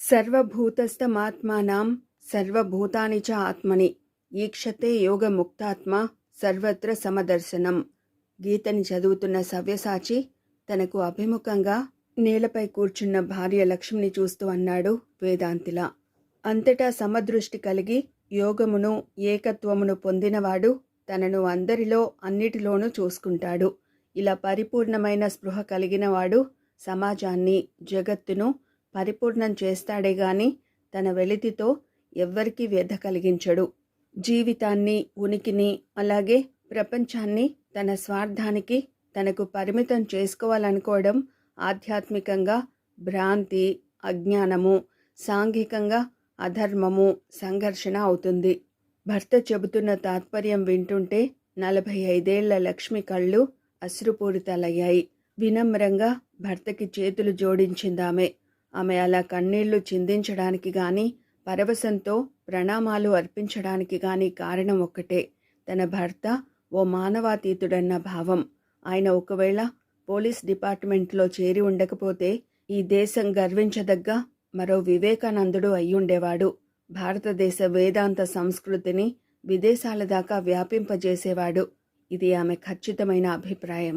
సర్వభూతస్థమాత్మానం సర్వభూతాని చ ఆత్మని ఈక్షతే యోగముక్తాత్మ సర్వత్ర సమదర్శనం. గీతని చదువుతున్న సవ్యసాచి తనకు అభిముఖంగా నేలపై కూర్చున్న భార్య లక్ష్మిని చూస్తూ అన్నాడు వేదాంతిలా. అంతటా సమదృష్టి కలిగి యోగమును ఏకత్వమును పొందినవాడు తనను అందరిలో అన్నిటిలోనూ చూసుకుంటాడు. ఇలా పరిపూర్ణమైన స్పృహ కలిగినవాడు సమాజాన్ని జగత్తును పరిపూర్ణం చేస్తాడే గాని తన వెలితితో ఎవ్వరికీ వ్యధ కలిగించడు. జీవితాన్ని ఉనికిని అలాగే ప్రపంచాన్ని తన స్వార్థానికి తనకు పరిమితం చేసుకోవాలనుకోవడం ఆధ్యాత్మికంగా భ్రాంతి, అజ్ఞానము, సాంఘికంగా అధర్మము, సంఘర్షణ అవుతుంది. భర్త చెబుతున్న తాత్పర్యం వింటుంటే 45 లక్ష్మి కళ్ళు అశ్రుపూరితాలయ్యాయి. వినమ్రంగా భర్తకి చేతులు జోడించిందామె. ఆమె అలా కన్నీళ్లు చిందించడానికి గాని పరవశంతో ప్రణామాలు అర్పించడానికి గాని కారణం ఒక్కటే, తన భర్త ఓ మానవాతీతుడన్న భావం. ఆయన ఒకవేళ పోలీస్ డిపార్ట్మెంట్లో చేరి ఉండకపోతే ఈ దేశం గర్వించదగ్గ మరో వివేకానందుడు అయ్యుండేవాడు. భారతదేశ వేదాంత సంస్కృతిని విదేశాల దాకా వ్యాపింపజేసేవాడు. ఇది ఆమె ఖచ్చితమైన అభిప్రాయం.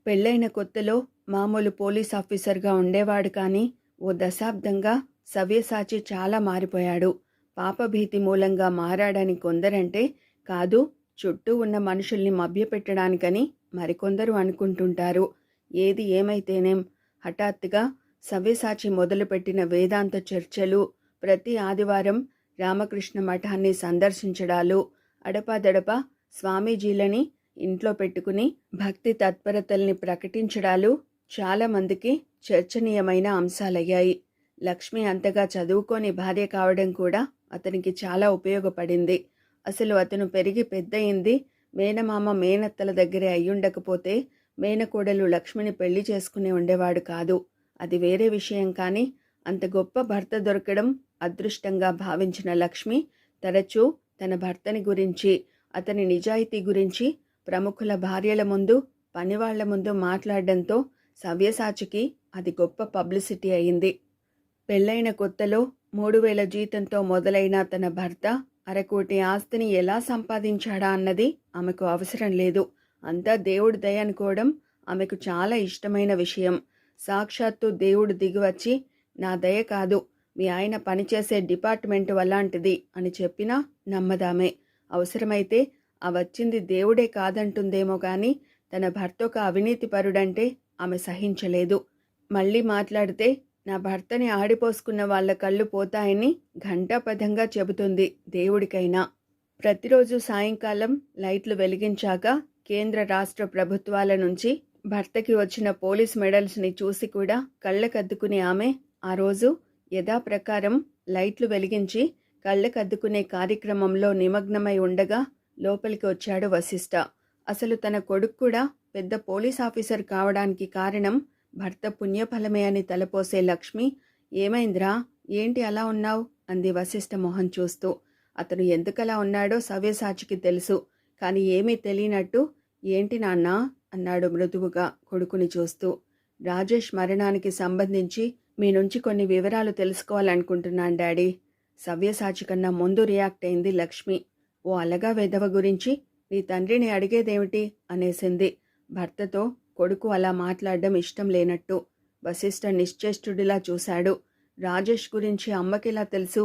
పెళ్లైన కొత్తలో మామూలు పోలీస్ ఆఫీసర్గా ఉండేవాడు కానీ ఓ దశాబ్దంగా సవ్యసాచి చాలా మారిపోయాడు. పాపభీతి మూలంగా మారాడని కొందరంటే, కాదు చుట్టూ ఉన్న మనుషుల్ని మభ్యపెట్టడానికని మరికొందరు అనుకుంటుంటారు. ఏది ఏమైతేనేం హఠాత్తుగా సవ్యసాచి మొదలుపెట్టిన వేదాంత చర్చలు, ప్రతి ఆదివారం రామకృష్ణ మఠాన్ని సందర్శించడాలు, అడపాదడపా స్వామీజీలని ఇంట్లో పెట్టుకుని భక్తి తత్పరతల్ని ప్రకటించడాలు చాలామందికి చర్చనీయమైన అంశాలయ్యాయి. లక్ష్మి అంతగా చదువుకోని భార్య కావడం కూడా అతనికి చాలా ఉపయోగపడింది. అసలు అతను పెరిగి పెద్దయింది మేనమామ మేనత్తల దగ్గరే అయ్యుండకపోతే మేనకోడలు లక్ష్మిని పెళ్లి చేసుకుని ఉండేవాడు కాదు. అది వేరే విషయం. కానీ అంత గొప్ప భర్త దొరకడం అదృష్టంగా భావించిన లక్ష్మి తరచూ తన భర్తని గురించి, అతని నిజాయితీ గురించి ప్రముఖుల భార్యల ముందు, పనివాళ్ల ముందు మాట్లాడడంతో సవ్యసాచికి అది గొప్ప పబ్లిసిటీ అయింది. పెళ్లైన కొత్తలో 3000 జీతంతో మొదలైన తన భర్త 1/2 కోటి ఆస్తిని ఎలా సంపాదించాడా అన్నది ఆమెకు అవసరం లేదు. అంతా దేవుడి దయ అనుకోవడం ఆమెకు చాలా ఇష్టమైన విషయం. సాక్షాత్తు దేవుడు దిగివచ్చి నా దయ కాదు, మీ ఆయన పనిచేసే డిపార్ట్మెంటు అలాంటిది అని చెప్పినా నమ్మదామే. అవసరమైతే ఆ వచ్చింది దేవుడే కాదంటుందేమో కానీ తన భర్త ఒక అవినీతిపరుడంటే ఆమె సహించలేదు. మళ్ళీ మాట్లాడితే నా భర్తని ఆడిపోసుకున్న వాళ్ళ కళ్ళు పోతాయని ఘంటాపథంగా చెబుతుంది దేవుడికైనా. ప్రతిరోజు సాయంకాలం లైట్లు వెలిగించాక కేంద్ర రాష్ట్ర ప్రభుత్వాల నుంచి భర్తకి వచ్చిన పోలీస్ మెడల్స్ని చూసి కూడా కళ్ళకద్దుకునే ఆమె ఆ రోజు యథాప్రకారం లైట్లు వెలిగించి కళ్ళకద్దుకునే కార్యక్రమంలో నిమగ్నమై ఉండగా లోపలికి వచ్చాడు వశిష్ఠ. అసలు తన కొడుకు కూడా పెద్ద పోలీస్ ఆఫీసర్ కావడానికి కారణం భర్త పుణ్యఫలమే అని తలపోసే లక్ష్మి, ఏమైందిరా, ఏంటి అలా ఉన్నావు అంది వశిష్ఠ మొహం చూస్తూ. అతను ఎందుకలా ఉన్నాడో సవ్యసాచికి తెలుసు. కానీ ఏమీ తెలియనట్టు ఏంటి నాన్నా అన్నాడు మృదువుగా కొడుకుని చూస్తూ. రాజేష్ మరణానికి సంబంధించి మీ నుంచి కొన్ని వివరాలు తెలుసుకోవాలనుకుంటున్నాను డాడీ. సవ్యసాచి కన్నా ముందు రియాక్ట్ అయింది లక్ష్మి. ఓ అలగా వెధవ గురించి నీ తండ్రిని అడిగేదేమిటి అనేసింది. భర్తతో కొడుకు అలా మాట్లాడడం ఇష్టం లేనట్టు. వశిష్ఠ నిశ్చేష్టుడిలా చూశాడు. రాజేష్ గురించి అమ్మకిలా తెలుసు?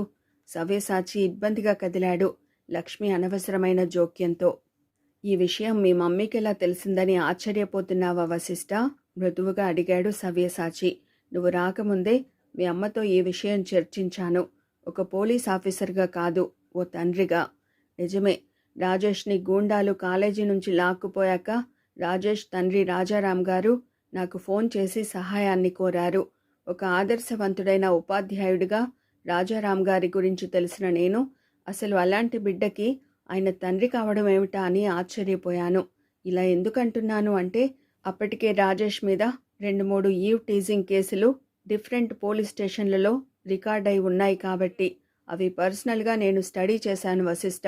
సవ్యసాచి ఇబ్బందిగా కదిలాడు లక్ష్మి అనవసరమైన జోక్యంతో. ఈ విషయం మీ మమ్మీకెలా తెలిసిందని ఆశ్చర్యపోతున్నావా వశిష్ఠ? మృదువుగా అడిగాడు సవ్యసాచి. నువ్వు రాకముందే మీ అమ్మతో ఈ విషయం చర్చించాను. ఒక పోలీస్ ఆఫీసర్గా కాదు, ఓ తండ్రిగా. నిజమే, రాజేష్ని గూండాలు కాలేజీ నుంచి లాక్కుపోయాక రాజేష్ తండ్రి రాజారాం గారు నాకు ఫోన్ చేసి సహాయాన్ని కోరారు. ఒక ఆదర్శవంతుడైన ఉపాధ్యాయుడిగా రాజారాం గారి గురించి తెలిసిన నేను అసలు అలాంటి బిడ్డకి ఆయన తండ్రి కావడం ఏమిటా అని ఆశ్చర్యపోయాను. ఇలా ఎందుకంటున్నాను అంటే అప్పటికే రాజేష్ మీద 2-3 ఈవ్ టీజింగ్ కేసులు డిఫరెంట్ పోలీస్ స్టేషన్లలో రికార్డ్ అయి ఉన్నాయి కాబట్టి. అవి పర్సనల్గా నేను స్టడీ చేశాను వశిష్ఠ.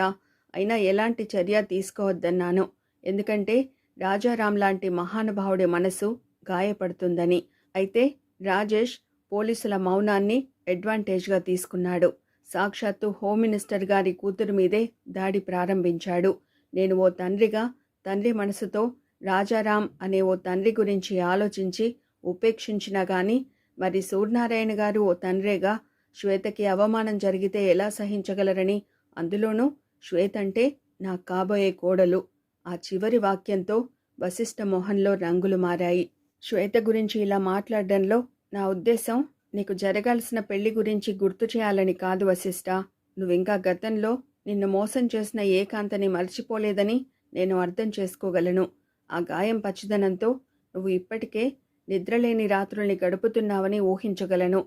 అయినా ఎలాంటి చర్య తీసుకోవద్దన్నాను. ఎందుకంటే రాజారాం లాంటి మహానుభావుడి మనసు గాయపడుతుందని. అయితే రాజేష్ పోలీసుల మౌనాన్ని అడ్వాంటేజ్గా తీసుకున్నాడు. సాక్షాత్తు హోమ్ మినిస్టర్ గారి కూతురు మీదే దాడి ప్రారంభించాడు. నేను ఓ తండ్రిగా తండ్రి మనసుతో రాజారాం అనే ఓ తండ్రి గురించి ఆలోచించి ఉపేక్షించినా గాని మరి సూర్యనారాయణ గారు ఓ తండ్రేగా శ్వేతకి అవమానం జరిగితే ఎలా సహించగలరని, అందులోనూ శ్వేత అంటే నా కాబోయే కోడలు. ఆ చివరి వాక్యంతో వశిష్ఠ మొహంలో రంగులు మారాయి. శ్వేత గురించి ఇలా మాట్లాడడంలో నా ఉద్దేశం నీకు జరగాల్సిన పెళ్లి గురించి గుర్తు చేయాలని కాదు వశిష్ఠ. నువ్వింకా గతంలో నిన్ను మోసం చేసిన ఏకాంతని మర్చిపోలేదని నేను అర్థం చేసుకోగలను. ఆ గాయం పచ్చిదనంతో నువ్వు ఇప్పటికే నిద్రలేని రాత్రుల్ని గడుపుతున్నావని ఊహించగలను.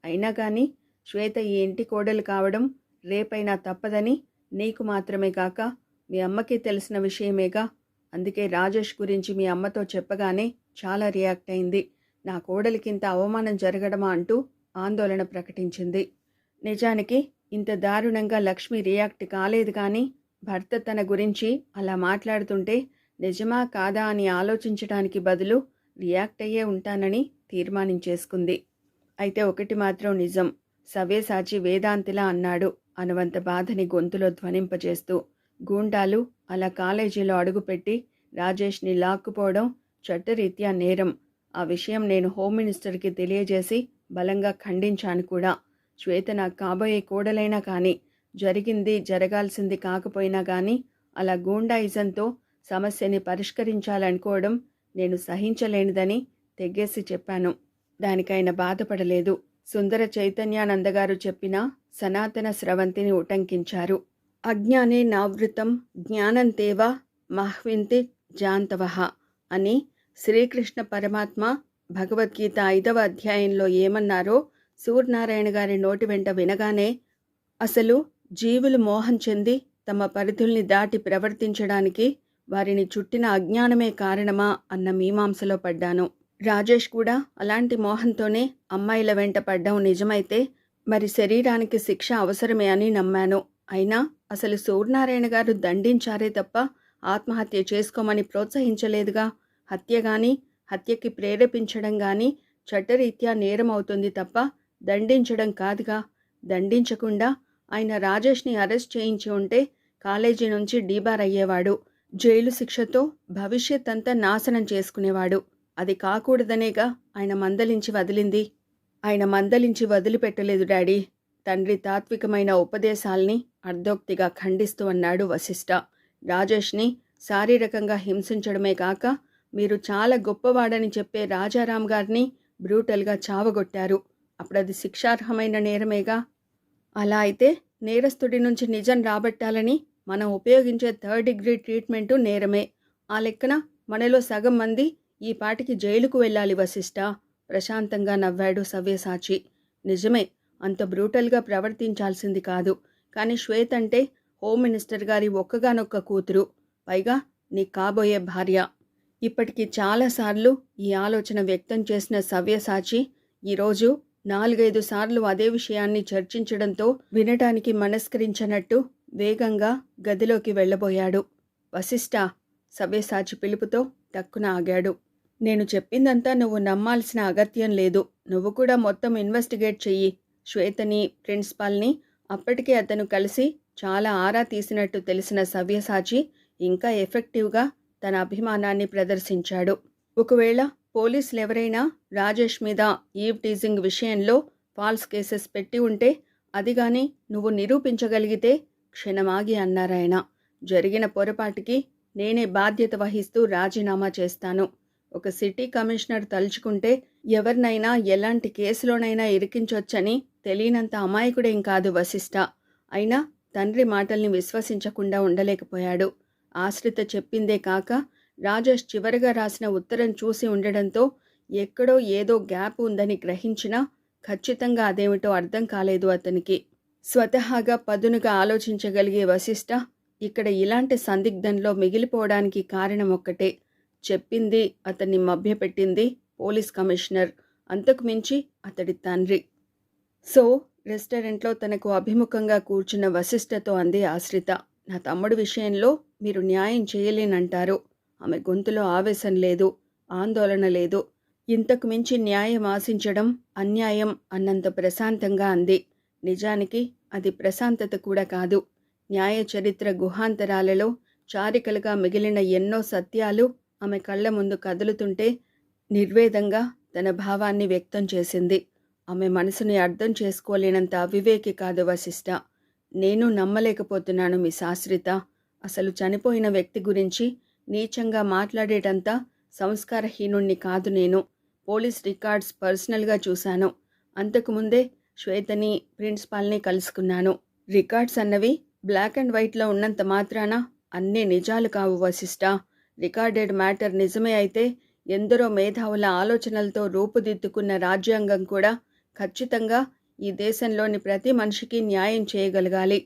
అయినా కానీ శ్వేత ఈ ఇంటి కోడలు కావడం రేపైనా తప్పదని నీకు మాత్రమే కాక మీ అమ్మకి తెలిసిన విషయమేగా. అందుకే రాజేష్ గురించి మీ అమ్మతో చెప్పగానే చాలా రియాక్ట్ అయింది. నా కోడలికింత అవమానం జరగడమా అంటూ ఆందోళన ప్రకటించింది. నిజానికి ఇంత దారుణంగా లక్ష్మి రియాక్ట్ కాలేదు, కానీ భర్త తన గురించి అలా మాట్లాడుతుంటే నిజమా కాదా అని ఆలోచించడానికి బదులు రియాక్ట్ అయ్యే ఉంటానని తీర్మానించేసుకుంది. అయితే ఒకటి మాత్రం నిజం, సవ్యసాచి వేదాంతిలా అన్నాడు అనువంత బాధని గొంతులో ధ్వనింపజేస్తూ. గూండాలు అలా కాలేజీలో అడుగుపెట్టి రాజేష్ని లాక్కుపోవడం చట్టరీత్యా నేరం. ఆ విషయం నేను హోమ్ మినిస్టర్కి తెలియజేసి బలంగా ఖండించాను కూడా. శ్వేత నాకు కాబోయే కోడలైనా కానీ, జరిగింది జరగాల్సింది కాకపోయినా కానీ అలా గూండాయిజంతో సమస్యని పరిష్కరించాలనుకోవడం నేను సహించలేనిదని తెగ్గేసి చెప్పాను. దానికైన బాధపడలేదు. సుందర చైతన్యానందగారు చెప్పిన సనాతన స్రవంతిని ఉటంకించారు. అజ్ఞానే నావృతం జ్ఞానంతేవ మహ్వింతి జాంతవః అని శ్రీకృష్ణ పరమాత్మ భగవద్గీత 5వ అధ్యాయంలో ఏమన్నారో సూర్యనారాయణ గారి నోటి వెంట వినగానే అసలు జీవులు మోహం చెంది తమ పరిధుల్ని దాటి ప్రవర్తించడానికి వారిని చుట్టిన అజ్ఞానమే కారణమా అన్న మీమాంసలో పడ్డాను. రాజేష్ కూడా అలాంటి మోహంతోనే అమ్మాయిల వెంట పడ్డం నిజమైతే మరి శరీరానికి శిక్ష అవసరమే అని నమ్మాను. అయినా అసలు సూర్యనారాయణ గారు దండించారే తప్ప ఆత్మహత్య చేసుకోమని ప్రోత్సహించలేదుగా. హత్య కానీ హత్యకి ప్రేరేపించడం కానీ చట్టరీత్యా నేరం అవుతుంది తప్ప దండించడం కాదుగా. దండించకుండా ఆయన రాజేష్ని అరెస్ట్ చేయించి ఉంటే కాలేజీ నుంచి డీబార్ అయ్యేవాడు. జైలు శిక్షతో భవిష్యత్ అంతా నాశనం చేసుకునేవాడు. అది కాకూడదనేగా ఆయన మందలించి వదిలింది. ఆయన మందలించి వదిలిపెట్టలేదు డాడీ. తండ్రి తాత్వికమైన ఉపదేశాల్ని అర్ధోక్తిగా ఖండిస్తూ అన్నాడు వశిష్ఠ. రాజేష్ని శారీరకంగా హింసించడమే కాక మీరు చాలా గొప్పవాడని చెప్పే రాజారాం గారిని బ్రూటల్గా చావగొట్టారు. అప్పుడది శిక్షార్హమైన నేరమేగా. అలా అయితే నేరస్తుడి నుంచి నిజం రాబట్టాలని మనం ఉపయోగించే 3rd డిగ్రీ ట్రీట్మెంటు నేరమే. ఆ లెక్కన మనలో సగం మంది ఈ పాటికి జైలుకు వెళ్ళాలి వశిష్ఠ. ప్రశాంతంగా నవ్వాడు సవ్యసాచి. నిజమే, అంత బ్రూటల్గా ప్రవర్తించాల్సింది కాదు. కానీ శ్వేత అంటే హోమ్ మినిస్టర్ గారి ఒక్కగానొక్క కూతురు, పైగా నీ కాబోయే భార్య. ఇప్పటికి చాలాసార్లు ఈ ఆలోచన వ్యక్తం చేసిన సవ్యసాచి ఈరోజు 4-5 సార్లు అదే విషయాన్ని చర్చించడంతో వినటానికి మనస్కరించనట్టు వేగంగా గదిలోకి వెళ్ళబోయాడు. వశిష్ఠ సవ్యసాచి పిలుపుతో టక్కున ఆగాడు. నేను చెప్పిందంతా నువ్వు నమ్మాల్సిన అగత్యం లేదు. నువ్వు కూడా మొత్తం ఇన్వెస్టిగేట్ చెయ్యి. శ్వేతని, ప్రిన్సిపాల్ని అప్పటికే అతను కలిసి చాలా ఆరా తీసినట్టు తెలిసిన సవ్యసాచి ఇంకా ఎఫెక్టివ్గా తన అభిమానాన్ని ప్రదర్శించాడు. ఒకవేళ పోలీసులు ఎవరైనా రాజేష్ మీద ఈవ్ టీజింగ్ విషయంలో ఫాల్స్ కేసెస్ పెట్టి ఉంటే అది గాని నువ్వు నిరూపించగలిగితే క్షణమాగి అన్నారాయన. జరిగిన పొరపాటుకి నేనే బాధ్యత వహిస్తూ రాజీనామా చేస్తాను. ఒక సిటీ కమిషనర్ తలుచుకుంటే ఎవరినైనా ఎలాంటి కేసులోనైనా ఇరికించొచ్చని తెలియనంత అమాయకుడేం కాదు వశిష్ఠ. అయినా తండ్రి మాటల్ని విశ్వసించకుండా ఉండలేకపోయాడు. ఆశ్రిత చెప్పిందే కాక రాజేష్ చివరగా రాసిన ఉత్తరం చూసి ఉండడంతో ఎక్కడో ఏదో గ్యాప్ ఉందని గ్రహించినా ఖచ్చితంగా అదేమిటో అర్థం కాలేదు అతనికి. స్వతహాగా పదునుగా ఆలోచించగలిగే వశిష్ఠ ఇక్కడ ఇలాంటి సందిగ్ధంలో మిగిలిపోవడానికి కారణం ఒక్కటే. చెప్పింది అతన్ని మభ్యపెట్టింది పోలీస్ కమిషనర్, అంతకు మించి అతడి తండ్రి. సో రెస్టారెంట్లో తనకు అభిముఖంగా కూర్చున్న వశిష్ఠతో అంది ఆశ్రిత. నా తమ్ముడి విషయంలో మీరు న్యాయం చేయలేనంటారు. ఆమె గొంతులో ఆవేశం లేదు, ఆందోళన లేదు. ఇంతకు మించి న్యాయం ఆశించడం అన్యాయం అన్నంత ప్రశాంతంగా అంది. నిజానికి అది ప్రశాంతత కూడా కాదు. న్యాయ చరిత్ర గుహాంతరాలలో చారికలుగా మిగిలిన ఎన్నో సత్యాలు ఆమె కళ్ళ ముందు కదులుతుంటే నిర్వేదంగా తన భావాన్ని వ్యక్తం చేసింది. ఆమె మనసుని అర్థం చేసుకోలేనంత అవివేకి కాదు వశిష్ఠ. నేను నమ్మలేకపోతున్నాను మిస్ ఆశ్రిత. అసలు చనిపోయిన వ్యక్తి గురించి నీచంగా మాట్లాడేటంత సంస్కారహీనుణ్ణి కాదు నేను. పోలీస్ రికార్డ్స్ పర్సనల్గా చూశాను. అంతకుముందే శ్వేతని, ప్రిన్సిపాల్ని కలుసుకున్నాను. రికార్డ్స్ అన్నవి బ్లాక్ అండ్ వైట్లో ఉన్నంత మాత్రాన అన్నీ నిజాలు కావు వశిష్ఠ. రికార్డెడ్ మ్యాటర్ నిజమే అయితే ఎందరో మేధావుల ఆలోచనలతో రూపుదిద్దుకున్న రాజ్యాంగం కూడా ఖచ్చితంగా ఈ దేశంలోని ప్రతి మనిషికి న్యాయం చేయగలగాలి.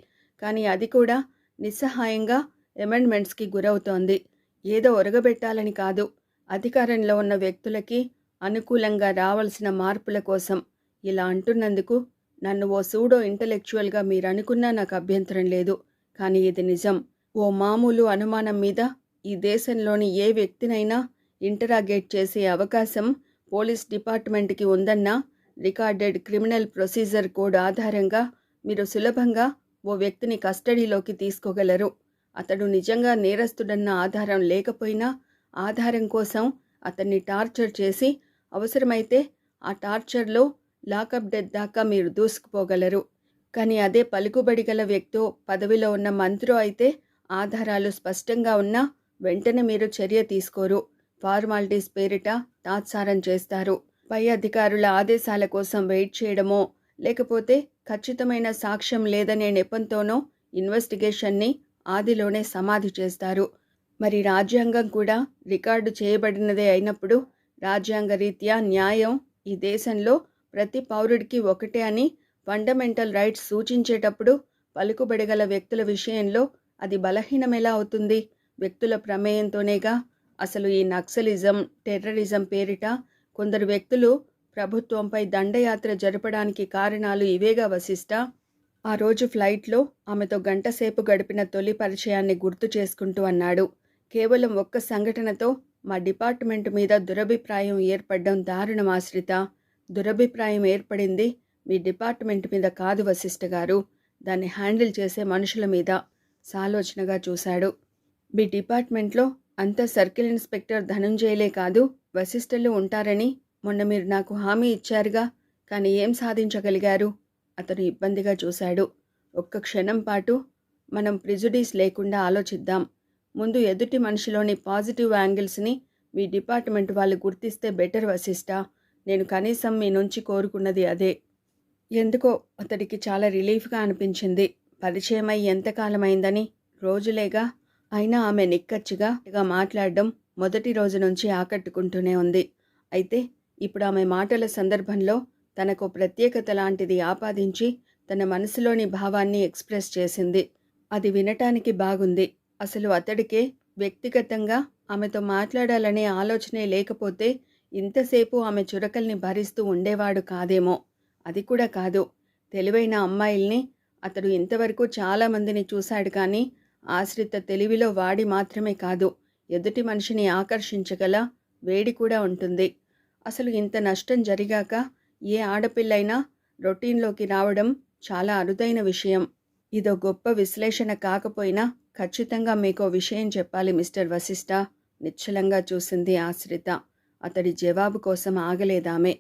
కానీ అది కూడా నిస్సహాయంగా అమెండ్మెంట్స్కి గురవుతోంది. ఏదో ఒరగబెట్టాలని కాదు, అధికారంలో ఉన్న వ్యక్తులకి అనుకూలంగా రావాల్సిన మార్పుల కోసం. ఇలా అంటున్నందుకు నన్ను ఓ సూడో ఇంటలెక్చువల్గా మీరనుకున్నా నాకు అభ్యంతరం లేదు. కానీ ఇది నిజం. ఓ మామూలు అనుమానం మీద ఈ దేశంలోని ఏ వ్యక్తినైనా ఇంటరాగేట్ చేసే అవకాశం పోలీస్ డిపార్ట్మెంట్కి ఉందన్నా రికార్డెడ్ క్రిమినల్ ప్రొసీజర్ కోడ్ ఆధారంగా మీరు సులభంగా ఓ వ్యక్తిని కస్టడీలోకి తీసుకోగలరు. అతడు నిజంగా నేరస్తుడన్న ఆధారం లేకపోయినా ఆధారం కోసం అతన్ని టార్చర్ చేసి అవసరమైతే ఆ టార్చర్లో లాకప్ డెత్ దాకా మీరు దూసుకుపోగలరు. కానీ అదే పలుకుబడి గల వ్యక్తో, పదవిలో ఉన్న మంత్రో అయితే ఆధారాలు స్పష్టంగా ఉన్నా వెంటనే మీరు చర్య తీసుకోరు. ఫార్మాలిటీస్ పేరిట తాత్సారం చేస్తారు. పై అధికారుల ఆదేశాల కోసం వెయిట్ చేయడమో లేకపోతే ఖచ్చితమైన సాక్ష్యం లేదనే నెపంతోనో ఇన్వెస్టిగేషన్ని ఆదిలోనే సమాధి చేస్తారు. మరి రాజ్యాంగం కూడా రికార్డు చేయబడినదే అయినప్పుడు రాజ్యాంగ రీత్యా న్యాయం ఈ దేశంలో ప్రతి పౌరుడికి ఒకటే అని ఫండమెంటల్ రైట్స్ సూచించేటప్పుడు పలుకుబడిగల వ్యక్తుల విషయంలో అది బలహీనమెలా అవుతుంది? వ్యక్తుల ప్రమేయంతోనేగా. అసలు ఈ నక్సలిజం, టెర్రరిజం పేరిట కొందరు వ్యక్తులు ప్రభుత్వంపై దండయాత్ర జరపడానికి కారణాలు ఇవేగా వశిష్ఠ. ఆ రోజు ఫ్లైట్లో ఆమెతో గంటసేపు గడిపిన తొలి పరిచయాన్ని గుర్తు చేసుకుంటూ అన్నాడు. కేవలం ఒక్క సంఘటనతో మా డిపార్ట్మెంట్ మీద దురభిప్రాయం ఏర్పడడం దారుణం ఆశ్రిత. దురభిప్రాయం ఏర్పడింది మీ డిపార్ట్మెంట్ మీద కాదు వశిష్ఠ గారు, దాన్ని హ్యాండిల్ చేసే మనుషుల మీద. సాలోచనగా చూశాడు. మీ డిపార్ట్మెంట్లో అంతా సర్కిల్ ఇన్స్పెక్టర్ ధనంజయలే కాదు, వశిష్ఠులు ఉంటారని మొన్న మీరు నాకు హామీ ఇచ్చారుగా. కానీ ఏం సాధించగలిగారు? అతను ఇబ్బందిగా చూశాడు. ఒక్క క్షణం పాటు మనం ప్రిజుడీస్ లేకుండా ఆలోచిద్దాం. ముందు ఎదుటి మనిషిలోని పాజిటివ్ యాంగిల్స్ని మీ డిపార్ట్మెంట్ వాళ్ళు గుర్తిస్తే బెటర్ వశిష్ఠ. నేను కనీసం మీ నుంచి కోరుకున్నది అదే. ఎందుకో అతడికి చాలా రిలీఫ్గా అనిపించింది. పరిచయమై ఎంతకాలమైందని. రోజులేగా. అయినా ఆమె నిక్కచ్చిగా మాట్లాడడం మొదటి రోజు నుంచి ఆకట్టుకుంటూనే ఉంది. అయితే ఇప్పుడు ఆమె మాటల సందర్భంలో తనకు ప్రత్యేకత లాంటిది ఆపాదించి తన మనసులోని భావాన్ని ఎక్స్ప్రెస్ చేసింది. అది వినటానికి బాగుంది. అసలు అతడికే వ్యక్తిగతంగా ఆమెతో మాట్లాడాలనే ఆలోచనే లేకపోతే ఇంతసేపు ఆమె చురకల్ని భరిస్తూ ఉండేవాడు కాదేమో. అది కూడా కాదు. తెలివైన అమ్మాయిల్ని అతడు ఇంతవరకు చాలామందిని చూశాడు. కానీ ఆశ్రిత తెలివిలో వాడి మాత్రమే కాదు, ఎదుటి మనిషిని ఆకర్షించగల వేడి కూడా ఉంటుంది. అసలు ఇంత నష్టం జరిగాక ఏ ఆడపిల్లైనా రొటీన్లోకి రావడం చాలా అరుదైన విషయం. ఇదో గొప్ప విశ్లేషణ కాకపోయినా ఖచ్చితంగా మీకో విషయం చెప్పాలి మిస్టర్ వశిష్ఠ. నిశ్చలంగా చూసింది ఆశ్రిత. అతడి జవాబు కోసం ఆగలేదామె.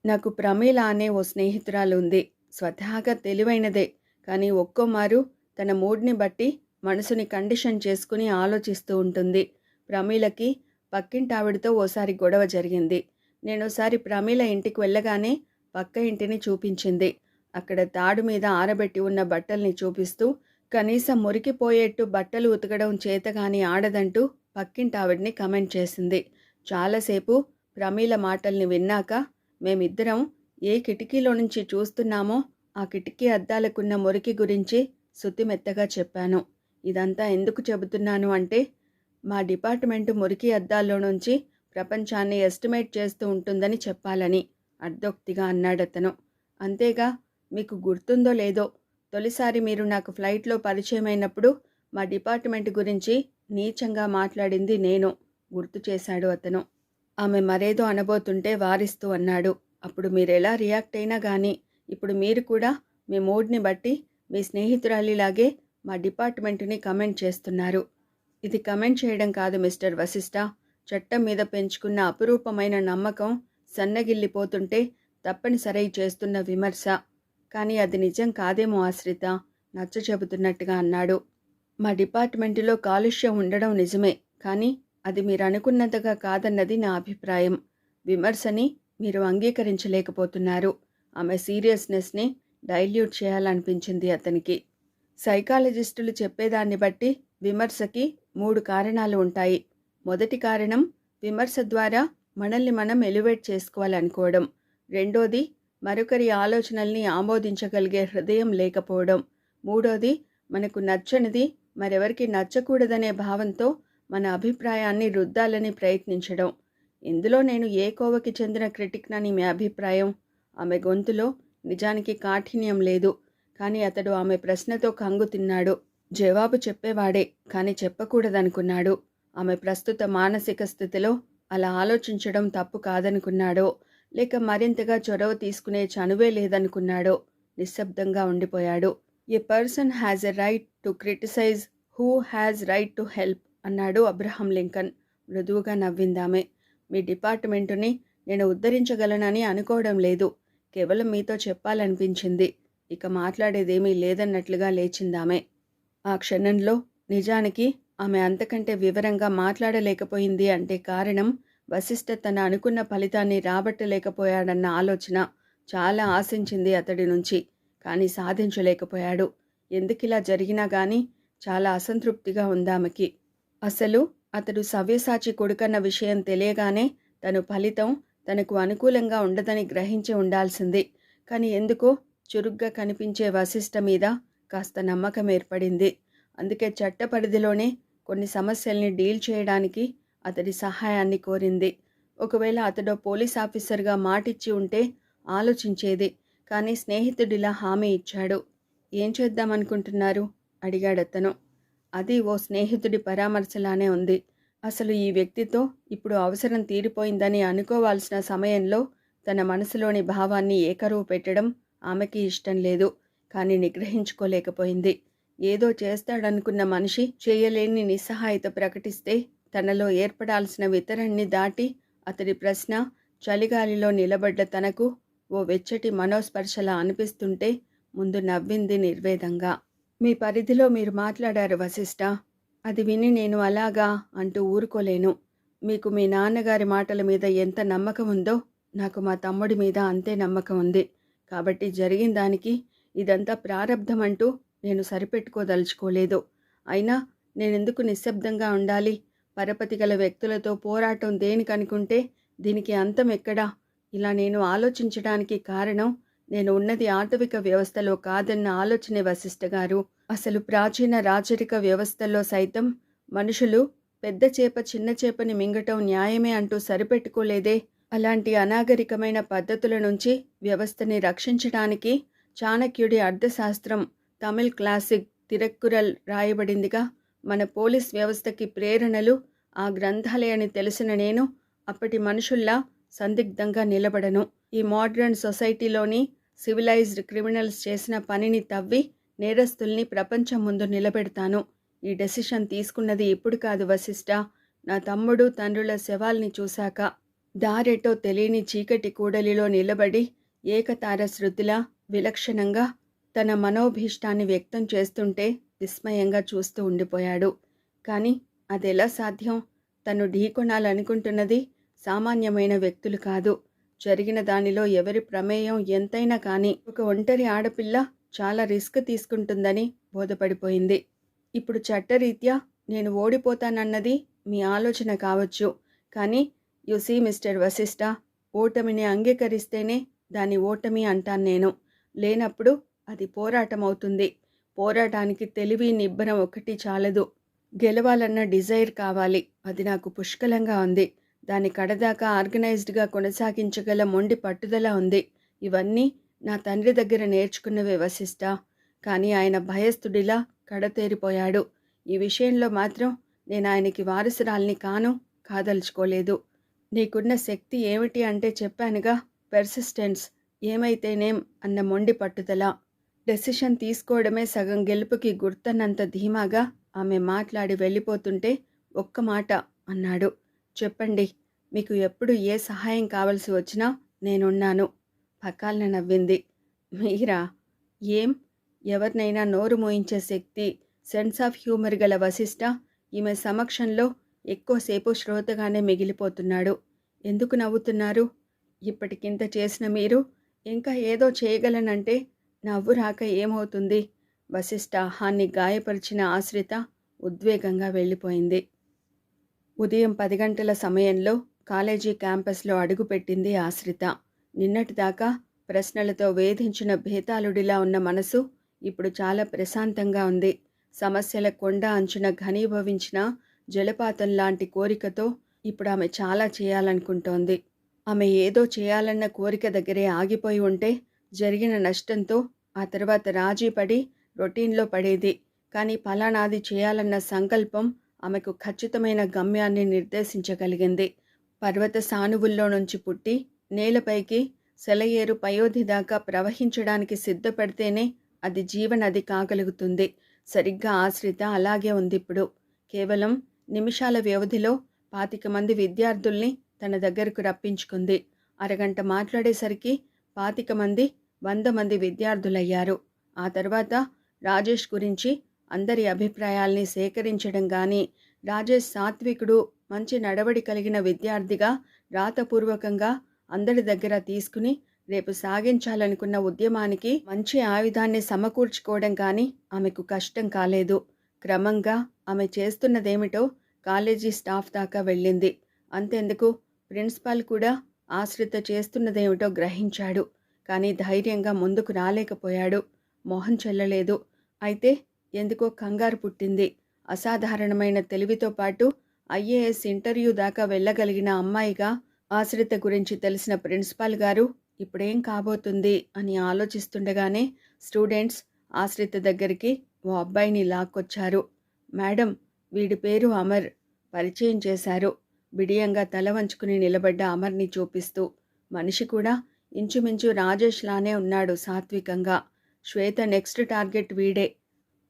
నాకు ప్రమీల అనే ఓ స్నేహితురాలు ఉంది. స్వతహాగా తెలివైనదే. కానీ ఒక్కోమారు తన మూడ్ని బట్టి మనసుని కండిషన్ చేసుకుని ఆలోచిస్తూ ఉంటుంది. ప్రమీలకి పక్కింటావిడితో ఓసారి గొడవ జరిగింది. నేనోసారి ప్రమీల ఇంటికి వెళ్ళగానే పక్క ఇంటిని చూపించింది. అక్కడ తాడు మీద ఆరబెట్టి ఉన్న బట్టల్ని చూపిస్తూ కనీసం మురికిపోయేట్టు బట్టలు ఉతకడం చేతగాని ఆడదంటూ పక్కింటావిడిని కమెంట్ చేసింది. చాలాసేపు ప్రమీల మాటల్ని విన్నాక మేమిద్దరం ఏ కిటికీలో నుంచి చూస్తున్నామో ఆ కిటికీ అద్దాలకున్న మురికి గురించి శుతిమెత్తగా చెప్పాను. ఇదంతా ఎందుకు చెబుతున్నాను అంటే మా డిపార్ట్మెంటు మురికి అద్దాల్లో నుంచి ప్రపంచాన్ని ఎస్టిమేట్ చేస్తూ ఉంటుందని చెప్పాలని అర్ధోక్తిగా అన్నాడతను. అంతేగా, మీకు గుర్తుందో లేదో, తొలిసారి మీరు నాకు ఫ్లైట్లో పరిచయమైనప్పుడు మా డిపార్ట్మెంట్ గురించి నీచంగా మాట్లాడింది నేను, గుర్తు చేశాడు అతను. ఆమె మరేదో అనబోతుంటే వారిస్తూ అన్నాడు. అప్పుడు మీరెలా రియాక్ట్ అయినా గానీ, ఇప్పుడు మీరు కూడా మీ మూడ్‌ని బట్టి మీ స్నేహితురాలిలాగే మా డిపార్ట్‌మెంటుని కమెంట్ చేస్తున్నారు. ఇది కమెంట్ చేయడం కాదు మిస్టర్ వశిష్ఠ. చట్టం మీద పెంచుకున్న అపురూపమైన నమ్మకం సన్నగిల్లిపోతుంటే తప్పనిసరై చేస్తున్న విమర్శ. కానీ అది నిజం కాదేమో ఆశ్రిత, నచ్చచెబుతున్నట్టుగా అన్నాడు. మా డిపార్ట్‌మెంటులో కాలుష్యం ఉండడం నిజమే, కానీ అది మీరనుకున్నంతగా కాదన్నది నా అభిప్రాయం. విమర్శని మీరు అంగీకరించలేకపోతున్నారు. ఆమె సీరియస్నెస్‌ని డైల్యూట్ చేయాలనిపించింది అతనికి. సైకాలజిస్టులు చెప్పేదాన్ని బట్టి విమర్శకి 3 కారణాలు ఉంటాయి. మొదటి కారణం విమర్శ ద్వారా మనల్ని మనం ఎలివేట్ చేసుకోవాలనుకోవడం. రెండోది మరొకరి ఆలోచనల్ని ఆమోదించగలిగే హృదయం లేకపోవడం. మూడోది మనకు నచ్చనిది మరెవరికి నచ్చకూడదనే భావంతో మన అభిప్రాయాన్ని రుద్దాలని ప్రయత్నించడం. ఇందులో నేను ఏ కోవకి చెందిన క్రిటిక్నని మీ అభిప్రాయం? ఆమె గొంతులో నిజానికి కాఠిన్యం లేదు. కానీ అతడు ఆమె ప్రశ్నతో కంగు తిన్నాడు. జవాబు చెప్పేవాడే, కానీ చెప్పకూడదనుకున్నాడు. ఆమె ప్రస్తుత మానసిక స్థితిలో అలా ఆలోచించడం తప్పు కాదనుకున్నాడో, లేక మరింతగా చొరవ తీసుకునే చనువే లేదనుకున్నాడో నిశ్శబ్దంగా ఉండిపోయాడు. A person has a right to criticize who has right to help అన్నాడు అబ్రహం లింకన్. మృదువుగా నవ్విందామె. మీ డిపార్ట్మెంటుని నేను ఉద్ధరించగలనని అనుకోవడం లేదు. కేవలం మీతో చెప్పాలనిపించింది. ఇక మాట్లాడేదేమీ లేదన్నట్లుగా లేచిందామె. ఆ క్షణంలో నిజానికి ఆమె అంతకంటే వివరంగా మాట్లాడలేకపోయింది అంటే కారణం వశిష్ఠ తన అనుకున్న ఫలితాన్ని రాబట్టలేకపోయాడన్న ఆలోచన. చాలా ఆశించింది అతడి నుంచి, కానీ సాధించలేకపోయాడు. ఎందుకిలా జరిగినా గానీ చాలా అసంతృప్తిగా ఉందామెకి. అసలు అతడు సవ్యసాచి కొడుకన్న విషయం తెలియగానే తను ఫలితం తనకు అనుకూలంగా ఉండదని గ్రహించి ఉండాల్సింది. కానీ ఎందుకో చురుగ్గా కనిపించే వశిష్ఠ మీద కాస్త నమ్మకం ఏర్పడింది. అందుకే చట్ట పరిధిలోనే కొన్ని సమస్యల్ని డీల్ చేయడానికి అతడి సహాయాన్ని కోరింది. ఒకవేళ అతడు పోలీస్ ఆఫీసర్గా మాటిచ్చి ఉంటే ఆలోచించేది. కానీ స్నేహితుడిలా హామీ ఇచ్చాడు. ఏం చేద్దామనుకుంటున్నారు? అడిగాడతను. అది ఓ స్నేహితుడి పరామర్శలానే ఉంది. అసలు ఈ వ్యక్తితో ఇప్పుడు అవసరం తీరిపోయిందని అనుకోవాల్సిన సమయంలో తన మనసులోని భావాన్ని ఏకరువు పెట్టడం ఆమెకి ఇష్టం లేదు. కానీ నిగ్రహించుకోలేకపోయింది. ఏదో చేస్తాడనుకున్న మనిషి చేయలేని నిస్సహాయత ప్రకటిస్తే తనలో ఏర్పడాల్సిన వితరణని దాటి అతడి ప్రశ్న చలిగాలిలో నిలబడ్డ తనకు ఓ వెచ్చటి మనోస్పర్శలా అనిపిస్తుంటే ముందు నవ్వింది నిర్వేదంగా. మీ పరిధిలో మీరు మాట్లాడారు వశిష్ఠ. అది విని నేను అలాగా అంటూ ఊరుకోలేను. మీకు మీ నాన్నగారి మాటల మీద ఎంత నమ్మకం ఉందో నాకు మా తమ్ముడి మీద అంతే నమ్మకం ఉంది. కాబట్టి జరిగిన దానికి ఇదంతా ప్రారబ్ధం అంటూ నేను సరిపెట్టుకోదలుచుకోలేదు. అయినా నేనెందుకు నిశ్శబ్దంగా ఉండాలి? పరపతి గల వ్యక్తులతో పోరాటం దేనికనుకుంటే దీనికి అంతం ఎక్కడా? ఇలా నేను ఆలోచించడానికి కారణం నేను ఉన్నది ఆటవిక వ్యవస్థలో కాదన్న ఆలోచనే వశిష్ఠ గారు. అసలు ప్రాచీన రాచరిక వ్యవస్థల్లో సైతం మనుషులు పెద్ద చేప చిన్న చేపని మింగటం న్యాయమే అంటూ సరిపెట్టుకోలేదే. అలాంటి అనాగరికమైన పద్ధతుల నుంచి వ్యవస్థని రక్షించడానికి చాణక్యుడి అర్థశాస్త్రం తమిళ్ క్లాసిక్ తిరక్కురల్ రాయబడిందిగా. మన పోలీస్ వ్యవస్థకి ప్రేరణలు ఆ గ్రంథాలే అని తెలిసిన నేను అప్పటి మనుషుల్లా సందిగ్ధంగా నిలబడను. ఈ మోడ్రన్ సొసైటీలోని సివిలైజ్డ్ క్రిమినల్స్ చేసిన పనిని తవ్వి నేరస్తుల్ని ప్రపంచం ముందు నిలబెడతాను. ఈ డెసిషన్ తీసుకున్నది ఇప్పుడు కాదు వశిష్ఠ, నా తమ్ముడు తండ్రుల శవాల్ని చూశాక. దారెటో తెలియని చీకటి కూడలిలో నిలబడి ఏకతార శృతిలా విలక్షణంగా తన మనోభీష్టాన్ని వ్యక్తం చేస్తుంటే విస్మయంగా చూస్తూ ఉండిపోయాడు. కానీ అదెలా సాధ్యం? తను ఢీకొనాలనుకుంటున్నది సామాన్యమైన వ్యక్తులు కాదు. జరిగిన దానిలో ఎవరి ప్రమేయం ఎంతైనా కానీ ఒక ఒంటరి ఆడపిల్ల చాలా రిస్క్ తీసుకుంటుందని బోధపడిపోయింది. ఇప్పుడు చట్టరీత్యా నేను ఓడిపోతానన్నది మీ ఆలోచన కావచ్చు. కానీ యు సీ మిస్టర్ వశిష్ఠ, ఓటమిని అంగీకరిస్తేనే దాని ఓటమి అంటాను నేను. లేనప్పుడు అది పోరాటం అవుతుంది. పోరాటానికి తెలివి నిబ్బరం ఒకటి చాలదు. గెలవాలన్న డిజైర్ కావాలి. అది నాకు పుష్కలంగా ఉంది. దాని కడదాకా ఆర్గనైజ్డ్గా కొనసాగించగల మొండి పట్టుదల ఉంది. ఇవన్నీ నా తండ్రి దగ్గర నేర్చుకున్నవే వశిష్ఠ. కానీ ఆయన భయస్థుడిలా కడతేరిపోయాడు. ఈ విషయంలో మాత్రం నేను ఆయనకి వారసురాల్ని కాదలుచుకోలేదు. నీకున్న శక్తి ఏమిటి అంటే చెప్పానుగా, పెర్సిస్టెన్స్. ఏమైతేనేం అన్న మొండి పట్టుదల. డెసిషన్ తీసుకోవడమే సగం గెలుపుకి గుర్తన్నంత ధీమాగా ఆమె మాట్లాడి వెళ్ళిపోతుంటే ఒక్క మాట అన్నాడు. చెప్పండి, మీకు ఎప్పుడు ఏ సహాయం కావలసి వచ్చినా నేనున్నాను. పకాల్న నవ్వింది. మీరా? ఏం? ఎవరినైనా నోరు మోయించే శక్తి, సెన్స్ ఆఫ్ హ్యూమర్ గల వశిష్ఠ ఈమె సమక్షంలో ఎక్కువసేపు శ్రోతగానే మిగిలిపోతున్నాడు. ఎందుకు నవ్వుతున్నారు? ఇప్పటికింత చేసిన మీరు ఇంకా ఏదో చేయగలనంటే నవ్వు రాక ఏమవుతుంది? వశిష్ఠ ఆహాన్ని గాయపరిచిన ఆశ్రిత ఉద్వేగంగా వెళ్ళిపోయింది. ఉదయం 10 గంటల సమయంలో కాలేజీ క్యాంపస్లో అడుగుపెట్టింది ఆశ్రిత. నిన్నటిదాకా ప్రశ్నలతో వేధించిన భేతాళుడిలా ఉన్న మనసు ఇప్పుడు చాలా ప్రశాంతంగా ఉంది. సమస్యల కొండ అంచున ఘనీభవించిన జలపాతం లాంటి కోరికతో ఇప్పుడు ఆమె చాలా చేయాలనుకుంటోంది. ఆమె ఏదో చేయాలన్న కోరిక దగ్గరే ఆగిపోయి ఉంటే జరిగిన నష్టంతో ఆ తర్వాత రాజీపడి రొటీన్లో పడేది. కానీ ఫలానాది చేయాలన్న సంకల్పం ఆమెకు ఖచ్చితమైన గమ్యాన్ని నిర్దేశించగలిగింది. పర్వత సానువుల్లో నుంచి పుట్టి నేలపైకి సెలయేరు పయోధి దాకా ప్రవహించడానికి సిద్ధపడితేనే అది జీవనది కాగలుగుతుంది. సరిగ్గా ఆశ్రిత అలాగే ఉందిప్పుడు. కేవలం నిమిషాల వ్యవధిలో 25 మంది విద్యార్థుల్ని తన దగ్గరకు రప్పించుకుంది. అరగంట మాట్లాడేసరికి 25 మంది 100 మంది విద్యార్థులయ్యారు. ఆ తర్వాత రాజేష్ గురించి అందరి అభిప్రాయాల్ని సేకరించడం కానీ, రాజేష్ సాత్వికుడు, మంచి నడవడి కలిగిన విద్యార్థిగా రాతపూర్వకంగా అందరి దగ్గర తీసుకుని రేపు సాగించాలనుకున్న ఉద్యమానికి మంచి ఆయుధాన్ని సమకూర్చుకోవడం కానీ ఆమెకు కష్టం కాలేదు. క్రమంగా ఆమె చేస్తున్నదేమిటో కాలేజీ స్టాఫ్ దాకా వెళ్ళింది. అంతెందుకు, ప్రిన్సిపాల్ కూడా ఆశ్రిత చేస్తున్నదేమిటో గ్రహించాడు. కానీ ధైర్యంగా ముందుకు రాలేకపోయాడు. మొహం చెల్లలేదు. అయితే ఎందుకో కంగారు పుట్టింది. అసాధారణమైన తెలివితో పాటు ఐఏఎస్ ఇంటర్వ్యూ దాకా వెళ్ళగలిగిన అమ్మాయిగా ఆశ్రిత గురించి తెలిసిన ప్రిన్సిపాల్ గారు ఇప్పుడేం కాబోతుంది అని ఆలోచిస్తుండగానే స్టూడెంట్స్ ఆశ్రిత దగ్గరికి ఓ అబ్బాయిని లాక్కొచ్చారు. మేడం, వీడి పేరు అమర్. పరిచయం చేశారు. బిడియంగా తల వంచుకుని నిలబడ్డ అమర్ని చూపిస్తూ. మనిషి కూడా ఇంచుమించు రాజేష్ లానే ఉన్నాడు సాత్వికంగా. శ్వేత నెక్స్ట్ టార్గెట్ వీడే.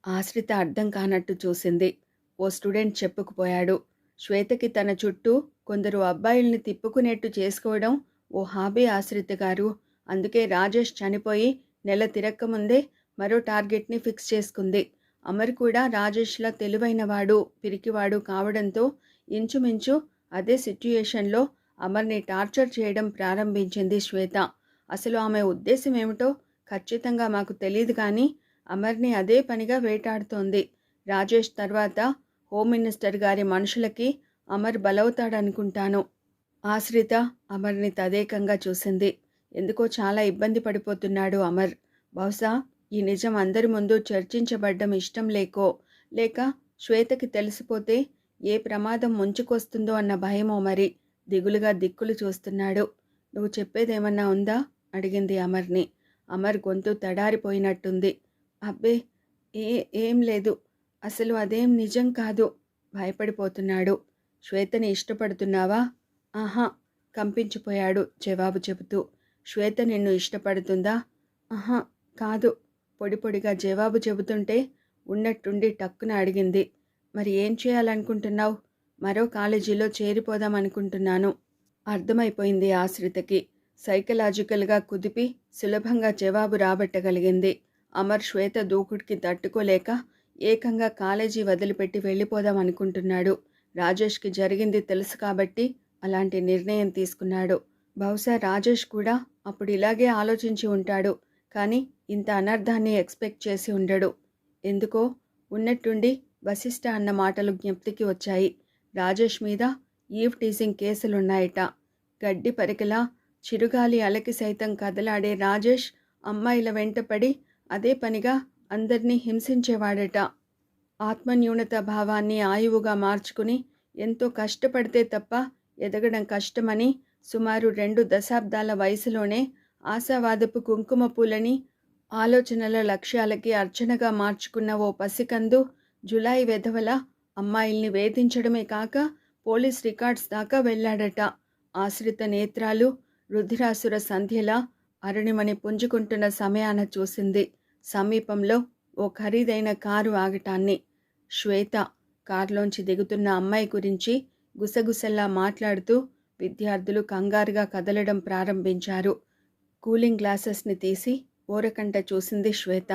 ఆశ్రిత అర్థం కానట్టు చూసింది. ఓ స్టూడెంట్ చెప్పుకుపోయాడు. శ్వేతకి తన చుట్టూ కొందరు అబ్బాయిల్ని తిప్పుకునేట్టు చేసుకోవడం ఓ హాబీ ఆశ్రిత గారు. అందుకే రాజేష్ చనిపోయి నెల తిరక్కముందే మరో టార్గెట్ని ఫిక్స్ చేసుకుంది. అమర్ కూడా రాజేష్లా తెలివైనవాడు, పిరికివాడు కావడంతో ఇంచుమించు అదే సిట్యుయేషన్లో అమర్ని టార్చర్ చేయడం ప్రారంభించింది శ్వేత. అసలు ఆమె ఉద్దేశం ఏమిటో ఖచ్చితంగా మాకు తెలియదు కానీ అమర్ని అదే పనిగా వేటాడుతోంది. రాజేష్ తర్వాత హోమ్ మినిస్టర్ గారి మనుషులకి అమర్ బలవుతాడనుకుంటాను. ఆశ్రిత అమర్ని తదేకంగా చూసింది. ఎందుకో చాలా ఇబ్బంది పడిపోతున్నాడు అమర్. బహుశా ఈ నిజం అందరి ముందు చర్చించబడ్డం ఇష్టం లేకో, లేక శ్వేతకి తెలిసిపోతే ఏ ప్రమాదం ముంచుకొస్తుందో అన్న భయమో మరి. దిగులుగా దిక్కులు చూస్తున్నాడు. నువ్వు చెప్పేదేమన్నా ఉందా? అడిగింది అమర్ని. అమర్ గొంతు తడారిపోయినట్టుంది. అబ్బే, ఏం లేదు. అసలు అదేం నిజం కాదు. భయపడిపోతున్నాడు. శ్వేతని ఇష్టపడుతున్నావా? ఆహా, కంపించిపోయాడు జవాబు చెబుతూ. శ్వేత నిన్ను ఇష్టపడుతుందా? ఆహా, కాదు. పొడి పొడిగా జవాబు చెబుతుంటే ఉన్నట్టుండి టక్కున అడిగింది. మరి ఏం చేయాలనుకుంటున్నావు? మరో కాలేజీలో చేరిపోదామనుకుంటున్నాను. అర్థమైపోయింది ఆశ్రితకి. సైకలాజికల్గా కుదిపి సులభంగా జవాబు రాబట్టగలిగింది. అమర్ శ్వేత దూకుడికి తట్టుకోలేక ఏకంగా కాలేజీ వదిలిపెట్టి వెళ్ళిపోదాం అనుకుంటున్నాడు. రాజేష్కి జరిగింది తెలుసు కాబట్టి అలాంటి నిర్ణయం తీసుకున్నాడు. బహుశా రాజేష్ కూడా అప్పుడు ఇలాగే ఆలోచించి ఉంటాడు. కానీ ఇంత అనర్థాన్ని ఎక్స్పెక్ట్ చేసి ఉండడు. ఎందుకో ఉన్నట్టుండి వశిష్ఠ అన్న మాటలు జ్ఞప్తికి వచ్చాయి. రాజేష్ మీద ఈవ్ టీజింగ్ కేసులున్నాయట. గడ్డి పరికలా చిరుగాలి అలకి సైతం కదలాడే రాజేష్ అమ్మాయిల వెంటపడి అదే పనిగా అందర్నీ హింసించేవాడట. ఆత్మన్యూనత భావాన్ని ఆయువుగా మార్చుకుని ఎంతో కష్టపడితే తప్ప ఎదగడం కష్టమని సుమారు 2 దశాబ్దాల వయసులోనే ఆశావాదపు కుంకుమ పూలని ఆలోచనల లక్ష్యాలకి అర్చనగా మార్చుకున్న ఓ పసికందు జులాయి వెధవల అమ్మాయిల్ని వేధించడమే కాక పోలీస్ రికార్డ్స్ దాకా వెళ్ళాడట. ఆశ్రిత నేత్రాలు రుధిరాసుర సంధ్యలా అరుణిమని పుంజుకుంటున్న సమయాన చూసింది సమీపంలో ఓ ఖరీదైన కారు ఆగటాన్ని. శ్వేత కారులోంచి దిగుతున్న అమ్మాయి గురించి గుసగుసల్లా మాట్లాడుతూ విద్యార్థులు కంగారుగా కదలడం ప్రారంభించారు. కూలింగ్ గ్లాసెస్ని తీసి ఓరకంట చూసింది శ్వేత.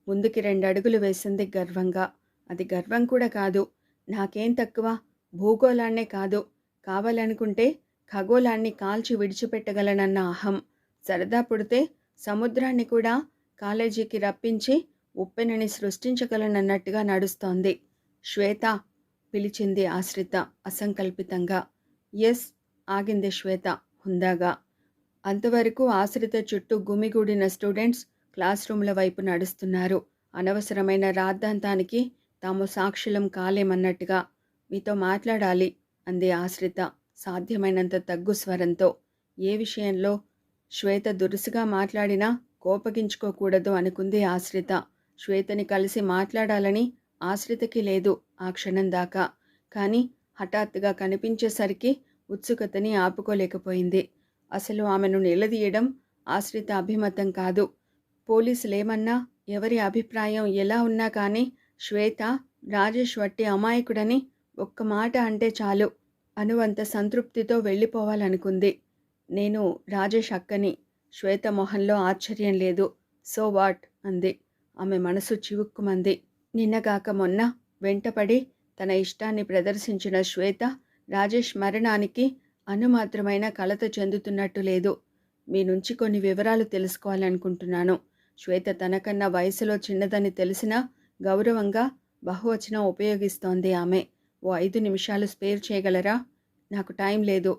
ముందుకి 2 అడుగులు వేసింది గర్వంగా. అది గర్వం కూడా కాదు. నాకేం తక్కువ, భూగోళాన్నే కాదు, కావాలనుకుంటే ఖగోళాన్ని కాల్చి విడిచిపెట్టగలనన్న అహం. సరదా పుడితే సముద్రాన్ని కూడా కాలేజీకి రప్పించి ఉప్పెనని సృష్టించగలనన్నట్టుగా నడుస్తోంది. శ్వేత పిలిచింది ఆశ్రిత అసంకల్పితంగా. ఎస్ ఆగింది శ్వేత హుందాగా. అంతవరకు ఆశ్రిత చుట్టూ గుమిగూడిన స్టూడెంట్స్ క్లాస్ రూమ్ల వైపు నడుస్తున్నారు. అనవసరమైన రాద్ధాంతానికి తాము సాక్షులం కాలేమన్నట్టుగా. మీతో మాట్లాడాలి అంది ఆశ్రిత సాధ్యమైనంత తగ్గు స్వరంతో. ఏ విషయంలో? శ్వేత దురుసుగా మాట్లాడినా కోపగించుకోకూడదు అనుకుంది ఆశ్రిత. శ్వేతని కలిసి మాట్లాడాలని ఆశ్రితకి లేదు ఆ క్షణం దాకా. కానీ హఠాత్తుగా కనిపించేసరికి ఉత్సుకతని ఆపుకోలేకపోయింది. అసలు ఆమెను నిలదీయడం ఆశ్రిత అభిమతం కాదు. పోలీసులేమన్నా, ఎవరి అభిప్రాయం ఎలా ఉన్నా కానీ శ్వేత రాజేష్ వట్టి అమాయకుడని ఒక్క మాట అంటే చాలు అనువంత సంతృప్తితో వెళ్ళిపోవాలనుకుంది. నేను రాజేష్ అక్కని. శ్వేత మొహంలో ఆశ్చర్యం లేదు. సో వాట్ అంది. ఆమె మనసు చివుక్కుమంది. నిన్నగాక మొన్న వెంటపడి తన ఇష్టాన్ని ప్రదర్శించిన శ్వేత రాజేష్ మరణానికి అనుమాత్రమైన కలత చెందుతున్నట్టు లేదు. మీ నుంచి కొన్ని వివరాలు తెలుసుకోవాలనుకుంటున్నాను. శ్వేత తనకన్నా వయసులో చిన్నదని తెలిసినా గౌరవంగా బహువచనం ఉపయోగిస్తోంది ఆమె. ఓ 5 నిమిషాలు స్పేర్ చేయగలరా? నాకు టైం లేదు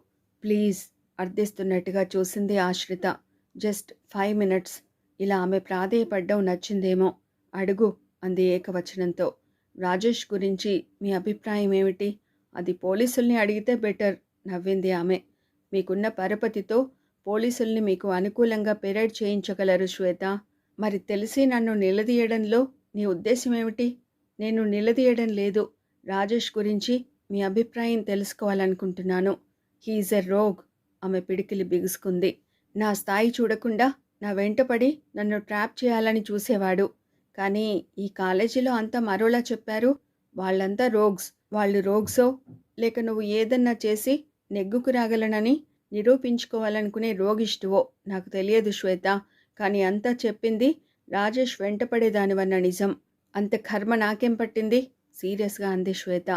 ప్లీజ్ అర్థిస్తున్నట్టుగా చూసింది ఆశ్రిత. Just 5 minutes. ఇలా ఆమె ప్రాధేయపడ్డం నచ్చిందేమో. అడుగు అంది ఏకవచనంతో. రాజేష్ గురించి మీ అభిప్రాయం ఏమిటి? అది పోలీసుల్ని అడిగితే బెటర్ నవ్వింది ఆమె. మీకున్న పరపతితో పోలీసుల్ని మీకు అనుకూలంగా పెరేడ్ చేయించగలరు శ్వేత. మరి తెలిసి నన్ను నిలదీయడంలో నీ ఉద్దేశం ఏమిటి? నేను నిలదీయడం లేదు. రాజేష్ గురించి మీ అభిప్రాయం తెలుసుకోవాలనుకుంటున్నాను. హీఈస్ ఎ రోగ్. ఆమె పిడికిలి బిగుసుకుంది. నా స్థాయి చూడకుండా నా వెంటపడి నన్ను ట్రాప్ చేయాలని చూసేవాడు. కానీ ఈ కాలేజీలో అంతా మరోలా చెప్పారు. వాళ్ళంతా రోగ్స్. వాళ్ళు రోగ్సో లేక నువ్వు ఏదన్నా చేసి నెగ్గుకు రాగలనని నిరూపించుకోవాలనుకునే రోగిష్టువో నాకు తెలియదు శ్వేత. కానీ అంతా చెప్పింది రాజేష్ వెంటపడేదానివన్న నిజం. అంత కర్మ నాకేం పట్టింది? సీరియస్గా అంది శ్వేత.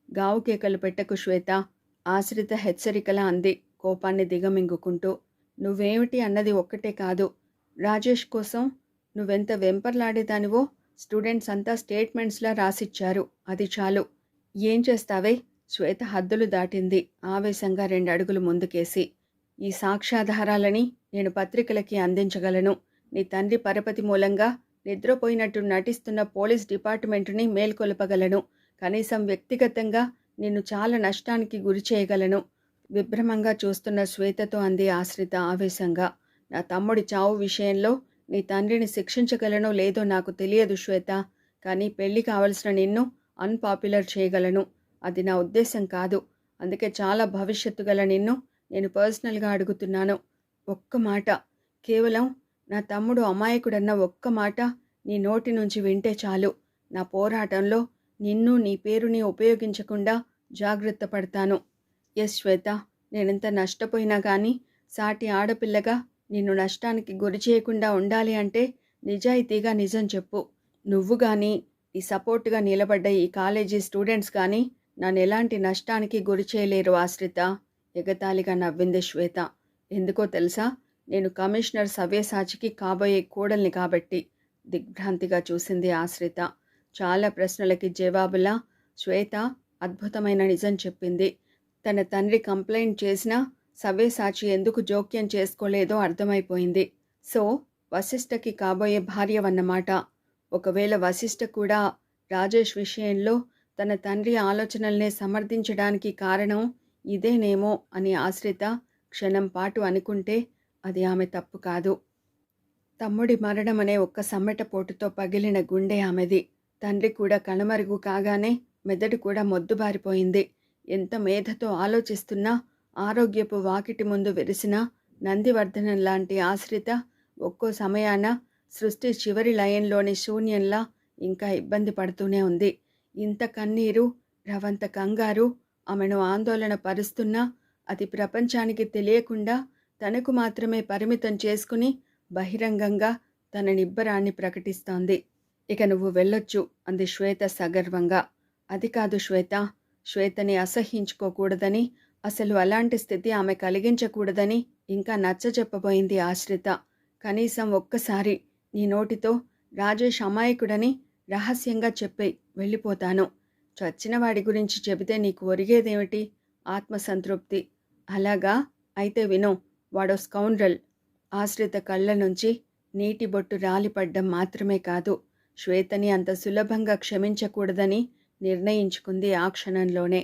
గావు కేకలు పెట్టకు శ్వేత, ఆశ్రిత హెచ్చరికలా అంది కోపాన్ని దిగమింగుకుంటూ. నువ్వేమిటి అన్నది ఒక్కటే కాదు, రాజేష్ కోసం నువ్వెంత వెంపర్లాడేదానివో స్టూడెంట్స్ అంతా స్టేట్మెంట్స్లా రాసిచ్చారు. అది చాలు. ఏం చేస్తావే? శ్వేత హద్దులు దాటింది ఆవేశంగా 2 అడుగులు ముందుకేసి. ఈ సాక్ష్యాధారాలని నేను పత్రికలకి అందించగలను. నీ తండ్రి పరపతి మూలంగా నిద్రపోయినట్టు నటిస్తున్న పోలీస్ డిపార్ట్మెంటుని మేల్కొల్పగలను. కనీసం వ్యక్తిగతంగా నిన్ను చాలా నష్టానికి గురి చేయగలను. విభ్రమంగా చూస్తున్న శ్వేతతో అంది ఆశ్రిత ఆవేశంగా. నా తమ్ముడి చావు విషయంలో నీ తండ్రిని శిక్షించగలనో లేదో నాకు తెలియదు శ్వేత. కానీ పెళ్లి కావలసిన నిన్ను అన్పాపులర్ చేయగలను. అది నా ఉద్దేశం కాదు. అందుకే చాలా భవిష్యత్తు గల నిన్ను నేను పర్సనల్గా అడుగుతున్నాను. ఒక్క మాట, కేవలం నా తమ్ముడు అమాయకుడన్న ఒక్క మాట నీ నోటి నుంచి వింటే చాలు. నా పోరాటంలో నిన్ను నీ పేరుని ఉపయోగించకుండా జాగ్రత్త పడతాను. ఎస్ శ్వేత, నేనెంత నష్టపోయినా కానీ సాటి ఆడపిల్లగా నిన్ను నష్టానికి గురి చేయకుండా ఉండాలి అంటే నిజాయితీగా నిజం చెప్పు. నువ్వు కానీ నీ సపోర్టుగా నిలబడ్డ ఈ కాలేజీ స్టూడెంట్స్ కానీ నన్ను ఎలాంటి నష్టానికి గురి చేయలేరు ఆశ్రిత. ఎగతాళిగా నవ్వింది శ్వేత. ఎందుకో తెలుసా? నేను కమిషనర్ సవ్యసాచికి కాబోయే కోడల్ని కాబట్టి. దిగ్భ్రాంతిగా చూసింది ఆశ్రిత. చాలా ప్రశ్నలకి జవాబులా శ్వేత అద్భుతమైన నిజం చెప్పింది. తన తండ్రి కంప్లైంట్ చేసినా సవ్యసాచి ఎందుకు జోక్యం చేసుకోలేదో అర్థమైపోయింది. సో వశిష్ఠకి కాబోయే భార్యవన్నమాట. ఒకవేళ వశిష్ఠ కూడా రాజేష్ విషయంలో తన తండ్రి ఆలోచనల్నే సమర్థించడానికి కారణం ఇదేనేమో అని ఆశ్రిత క్షణం పాటు అనుకుంటే అది ఆమె తప్పు కాదు. తమ్ముడి మరణం అనే ఒక్క సమ్మెటపోటుతో పగిలిన గుండె ఆమెది. తండ్రి కూడా కనుమరుగు కాగానే మెదడు కూడా మొద్దుబారిపోయింది. ఎంత మేధతో ఆలోచిస్తున్నా ఆరోగ్యపు వాకిటి ముందు వెలిసిన నందివర్ధనం లాంటి ఆశ్రిత ఒక్కో సమయాన సృష్టి చివరి లయంలోని శూన్యంలా ఇంకా ఇబ్బంది పడుతూనే ఉంది. ఇంత కన్నీరు, రవంత కంగారు ఆమెను ఆందోళన పరుస్తున్నా అది ప్రపంచానికి తెలియకుండా తనకు మాత్రమే పరిమితం చేసుకుని బహిరంగంగా తన నిబ్బరాన్ని ప్రకటిస్తోంది. ఇక నువ్వు వెళ్ళొచ్చు అంది శ్వేత సగర్వంగా. అది కాదు శ్వేత, శ్వేతని అసహ్యించుకోకూడదని, అసలు అలాంటి స్థితి ఆమె కలిగించకూడదని ఇంకా నచ్చజెప్పబోయింది ఆశ్రిత. కనీసం ఒక్కసారి నీ నోటితో రాజేష్ అమాయకుడని రహస్యంగా చెప్పేయ్, వెళ్ళిపోతాను. చచ్చిన వాడి గురించి చెబితే నీకు ఒరిగేదేమిటి? ఆత్మసంతృప్తి. అలాగా? అయితే విను, వాడో స్కౌండ్రల్. ఆశ్రిత కళ్ళ నుంచి నీటి బొట్టు రాలిపడ్డం మాత్రమే కాదు, శ్వేతని అంత సులభంగా క్షమించకూడదని నిర్ణయించుకుంది ఆ క్షణంలోనే.